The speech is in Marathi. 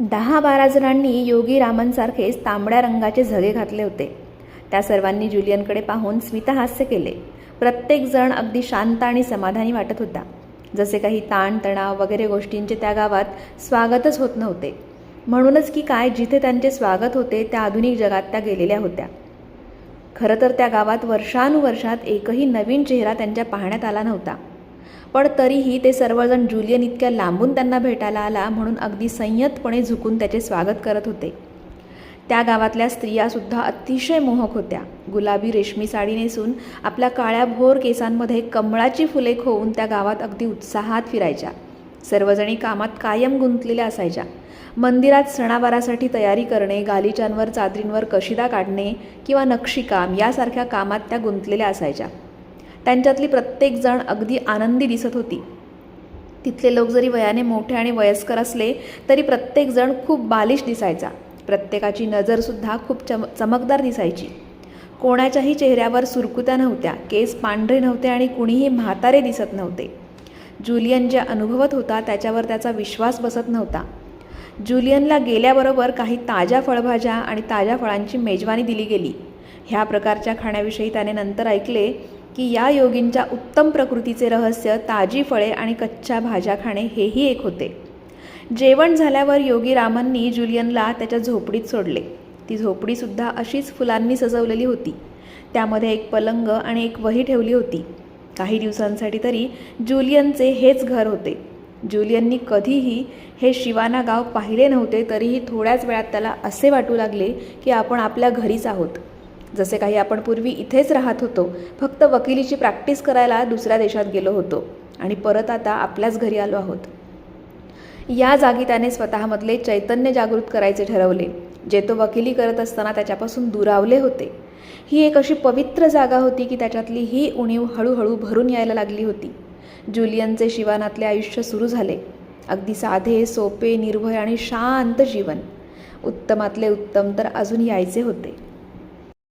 10-12 जणांनी योगी रामनसारखेच तांबड्या रंगाचे झगे घातले होते. त्या सर्वांनी जुलियनकडे पाहून स्मितहास्य केले. प्रत्येकजण अगदी शांत आणि समाधानी वाटत होता. जसे काही ताणतणाव वगैरे गोष्टींचे त्या गावात स्वागतच होत नव्हते. म्हणूनच की काय, जिथे त्यांचे स्वागत होते त्या आधुनिक जगात त्या गेलेल्या होत्या. खरं तर त्या गावात वर्षानुवर्षात एकही नवीन चेहरा त्यांच्या पाहण्यात आला नव्हता. पण तरीही ते सर्वजण जुलियन इतक्या लांबून त्यांना भेटायला आला म्हणून अगदी संयतपणे झुकून त्याचे स्वागत करत होते. त्या गावातल्या स्त्रियासुद्धा अतिशय मोहक होत्या. गुलाबी रेशमी साडी नेसून आपल्या काळ्या भोर केसांमध्ये कमळाची फुले खोवून त्या गावात अगदी उत्साहात फिरायच्या. सर्वजणी कामात कायम गुंतलेल्या असायच्या. मंदिरात सणावारासाठी तयारी करणे, गालिचांवर चादरींवर कशिदा काढणे किंवा नक्षीकाम यासारख्या कामात त्या गुंतलेल्या असायच्या. त्यांच्यातली प्रत्येकजण अगदी आनंदी दिसत होती. तिथले लोक जरी वयाने मोठे आणि वयस्कर असले तरी प्रत्येकजण खूप बालिश दिसायचा. प्रत्येकाची नजरसुद्धा खूप चमकदार दिसायची. कोणाच्याही चेहऱ्यावर सुरकुत्या नव्हत्या, केस पांढरे नव्हते आणि कुणीही म्हातारे दिसत नव्हते. जुलियन जे अनुभवत होता त्याच्यावर त्याचा विश्वास बसत नव्हता. जुलियनला गेल्याबरोबर काही ताज्या फळभाज्या आणि ताज्या फळांची मेजवानी दिली गेली. ह्या प्रकारच्या खाण्याविषयी त्याने नंतर ऐकले की या योगींच्या उत्तम प्रकृतीचे रहस्य ताजी फळे आणि कच्च्या भाज्या खाणे हेही एक होते. जेवण झाल्यावर योगी रामननी जुलियनला त्याच्या झोपडीत सोडले. ती झोपडीसुद्धा अशीच फुलांनी सजवलेली होती. त्यामध्ये एक पलंग आणि एक वही ठेवली होती. काही दिवसांसाठी तरी जुलियनचे हेच घर होते. जुलियननी कधीही हे शिवाना गाव पाहिले नव्हते, तरीही थोड्याच वेळात त्याला असे वाटू लागले की आपण आपल्या घरीच आहोत. जसे काही आपण पूर्वी इथेच राहत होतो, फक्त वकिलीची प्रॅक्टिस करायला दुसऱ्या देशात गेलो होतो आणि परत आता आपल्याच घरी आलो आहोत. या जागी त्याने स्वतःमधले चैतन्य जागृत करायचे ठरवले, जे तो वकिली करत असताना त्याच्यापासून दुरावले होते. ही एक अशी पवित्र जागा होती की त्याच्यातली ही उणीव हळूहळू भरून यायला लागली होती. जुलियनचे शिवानातले आयुष्य सुरू झाले. अगदी साधे, सोपे, निर्भय आणि शांत जीवन. उत्तमातले उत्तम तर अजून यायचे होते.